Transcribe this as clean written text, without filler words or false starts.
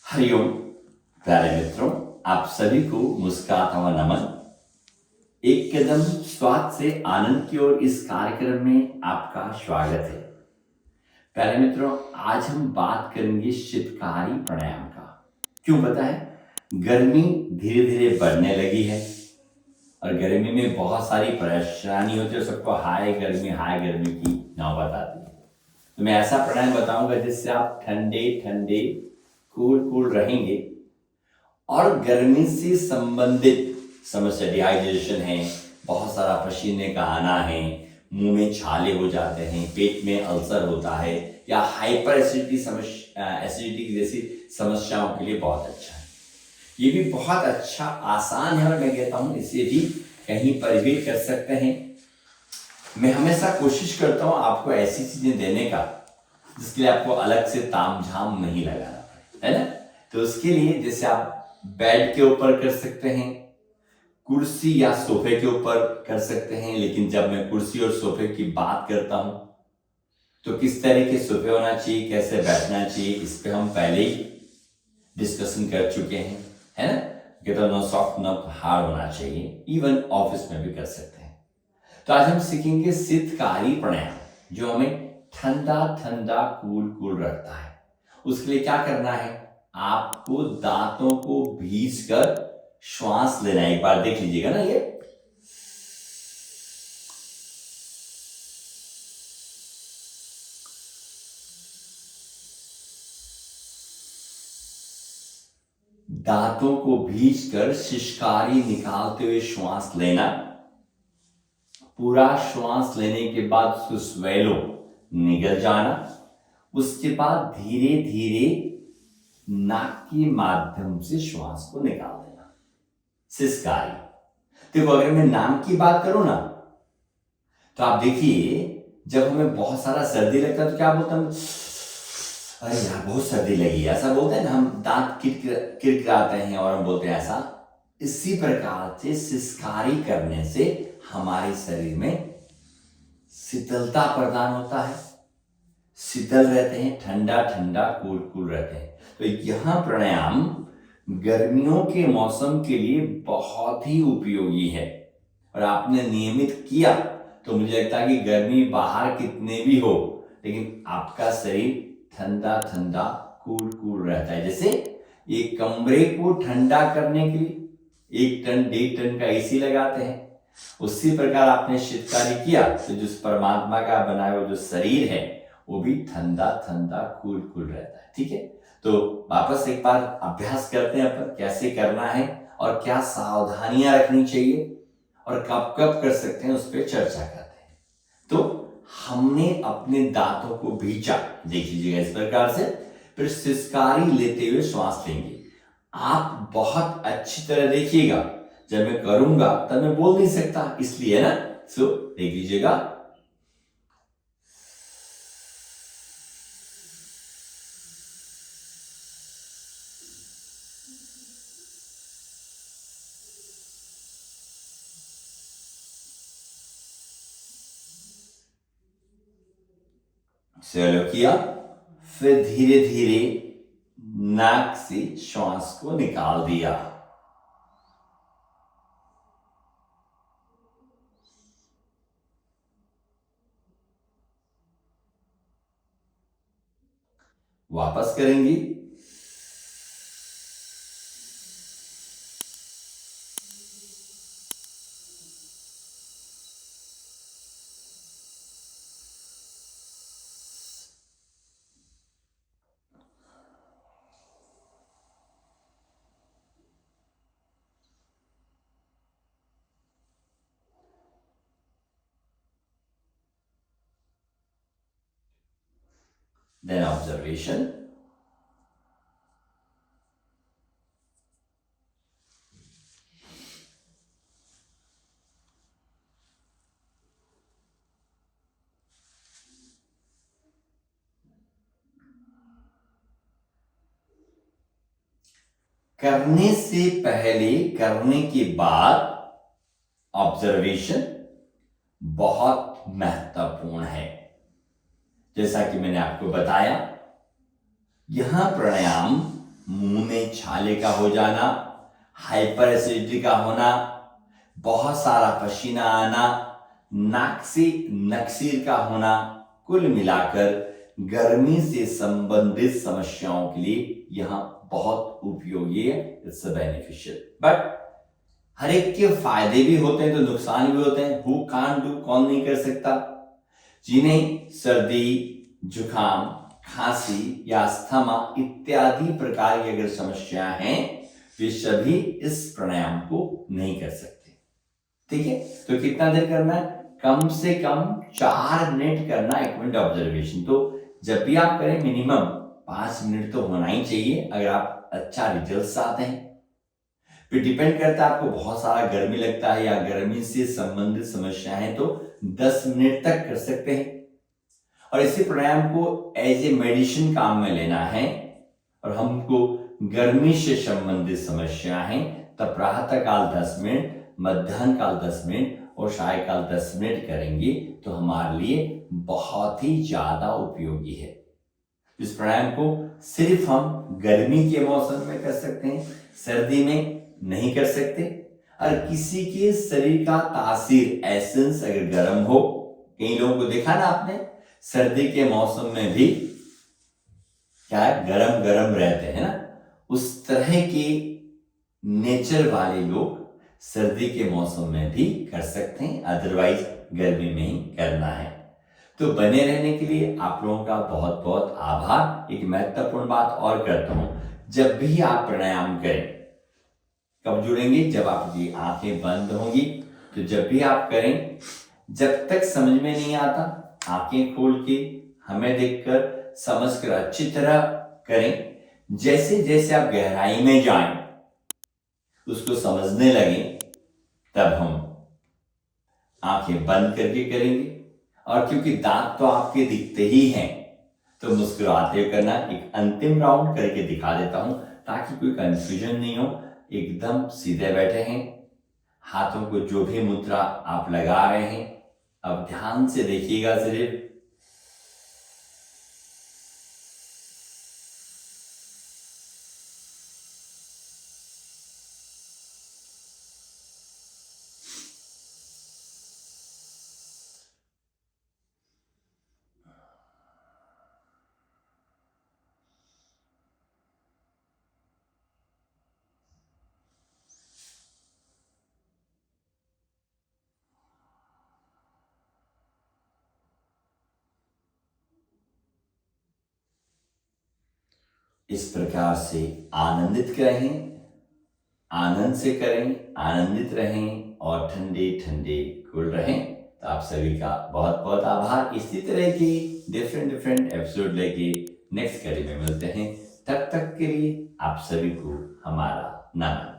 हरिओम प्यारे मित्रों, आप सभी को मुस्कुराता हुआ नमन। एक कदम स्वाद से आनंद की ओर इस कार्यक्रम में आपका स्वागत है। प्यारे मित्रों, आज हम बात करेंगे शीतकारी प्राणायाम का। क्यों पता है? गर्मी धीरे धीरे बढ़ने लगी है और गर्मी में बहुत सारी परेशानी होती है। सबको हाय गर्मी की नौबत आती है। तो मैं ऐसा प्राणायाम बताऊंगा जिससे आप ठंडे ठंडे कूल रहेंगे और गर्मी से संबंधित समस्या, डिहाइड्रेशन है, बहुत सारा पसीने का आना है, मुंह में छाले हो जाते हैं, पेट में अल्सर होता है या हाइपर एसिडिटी जैसी समस्याओं के लिए बहुत अच्छा है। ये भी बहुत अच्छा आसान है और मैं कहता हूँ इसे भी कहीं पर भी कर सकते हैं। मैं हमेशा कोशिश करता हूँ आपको ऐसी चीजें देने का जिसके लिए आपको अलग से तामझाम नहीं लगाना पड़े, है ना। तो उसके लिए जैसे आप बेड के ऊपर कर सकते हैं, कुर्सी या सोफे के ऊपर कर सकते हैं। लेकिन जब मैं कुर्सी और सोफे की बात करता हूं तो किस तरह के सोफे होना चाहिए, कैसे बैठना चाहिए, इस पे हम पहले ही डिस्कशन कर चुके हैं, है ना। कहता नो सॉफ्ट नो हार्ड होना चाहिए। इवन ऑफिस में भी कर सकते हैं। तो आज हम सीखेंगे शीतकारी प्राणायाम जो हमें ठंडा ठंडा कूल रखता है। उसके लिए क्या करना है, आपको दांतों को भींच कर श्वास लेना है। एक बार देख लीजिएगा ना, ये दांतों को भींच कर शिशकारी निकालते हुए श्वास लेना। पूरा श्वास लेने के बाद उसको स्वेलो निगल जाना। उसके बाद धीरे धीरे नाक के माध्यम से श्वास को निकाल देना, सिसकारी। देखो, अगर मैं नाम की बात करूं ना तो आप देखिए, जब हमें बहुत सारा सर्दी लगता है तो क्या बोलते हैं, अरे यार बहुत सर्दी लगी, ऐसा बोलते हैं ना। हम दांत किरकिराते हैं और हम बोलते हैं ऐसा। इसी प्रकार से सिसकारी करने से हमारे शरीर में शीतलता प्रदान होता है, शीतल रहते हैं, ठंडा ठंडा कूल रहते हैं। तो यह प्राणायाम गर्मियों के मौसम के लिए बहुत ही उपयोगी है और आपने नियमित किया तो मुझे लगता है कि गर्मी बाहर कितने भी हो लेकिन आपका शरीर ठंडा ठंडा कूल रहता है। जैसे एक कमरे को ठंडा करने के लिए 1 टन 1.5 टन का एसी लगाते हैं, उसी प्रकार आपने शीतकारी किया तो जिस परमात्मा का बनाया हुआ जो शरीर है वो भी ठंडा ठंडा कूल रहता है। ठीक है, तो वापस एक बार अभ्यास करते हैं अपन कैसे करना है और क्या सावधानियां रखनी चाहिए और कब कब कर सकते हैं, उस पर चर्चा करते हैं। तो हमने अपने दांतों को भींचा, देख लीजिएगा इस प्रकार से, फिर सिसकारी लेते हुए श्वास लेंगे। आप बहुत अच्छी तरह देखिएगा, जब मैं करूंगा तब मैं बोल नहीं सकता, इसलिए ना। सो देख लीजिएगा, चलो किया। फिर धीरे धीरे नाक से श्वास को निकाल दिया। वापस करेंगे, then observation. करने से पहले, करने के बाद ऑब्जर्वेशन बहुत महत्वपूर्ण है। जैसा कि मैंने आपको बताया, यह प्राणायाम मुंह छाले का हो जाना, हाइपर एसिडिटी का होना, बहुत सारा पसीना आना, नाक से नक्सीर का होना, कुल मिलाकर गर्मी से संबंधित समस्याओं के लिए यह बहुत उपयोगी है। It's beneficial. बट हर एक के फायदे भी होते हैं तो नुकसान भी होते हैं। हु कांट डू, कौन नहीं कर सकता। जिन्हें सर्दी, जुकाम, खांसी या अस्थमा इत्यादि प्रकार की अगर समस्या हैं, वे सभी इस प्राणायाम को नहीं कर सकते। ठीक है, तो कितना देर करना है? कम से कम 4 मिनट करना, 1 मिनट ऑब्जर्वेशन। तो जब भी आप करें मिनिमम 5 मिनट तो होना ही चाहिए अगर आप अच्छा रिजल्ट चाहते हैं। फिर डिपेंड करता है, आपको बहुत सारा गर्मी लगता है या गर्मी से संबंधित समस्या है तो 10 मिनट तक कर सकते हैं। और इसी प्राणायाम को एज ए मेडिसिन काम में लेना है और हमको गर्मी से संबंधित समस्या है तब प्रातः काल 10 मिनट, मध्याह्न काल 10 मिनट और सायकाल 10 मिनट करेंगे तो हमारे लिए बहुत ही ज्यादा उपयोगी है। इस प्राणायाम को सिर्फ हम गर्मी के मौसम में कर सकते हैं, सर्दी में नहीं कर सकते। और किसी के शरीर का तासीर, एसेंस अगर गर्म हो, कई लोगों को देखा ना आपने, सर्दी के मौसम में भी क्या है, गरम गरम रहते हैं ना, उस तरह के नेचर वाले लोग सर्दी के मौसम में भी कर सकते हैं, अदरवाइज गर्मी में ही करना है। तो बने रहने के लिए आप लोगों का बहुत बहुत आभार। एक महत्वपूर्ण बात और करता हूं, जब भी आप प्राणायाम करें, कब जुड़ेंगे? जब आपकी आंखें बंद होंगी। तो जब भी आप करें, जब तक समझ में नहीं आता, आंखें खोल के हमें देखकर समझकर अच्छी तरह करें। जैसे जैसे आप गहराई में जाएं, उसको समझने लगे, तब हम आंखें बंद करके करेंगे। और क्योंकि दांत तो आपके दिखते ही हैं, तो मुस्कुराते हुए करना। एक अंतिम राउंड करके दिखा देता हूं ताकि कोई कंफ्यूजन नहीं हो। एकदम सीधे बैठे हैं, हाथों को जो भी मुद्रा आप लगा रहे हैं, अब ध्यान से देखिएगा सिर्फ। इस प्रकार से आनंदित रहें, आनंद से करें, आनंदित रहें और ठंडे ठंडे कूल रहें। तो आप सभी का बहुत बहुत आभार। इसी तरह की डिफरेंट एपिसोड लेके नेक्स्ट कड़ी में मिलते हैं। तब तक के लिए आप सभी को हमारा नमन।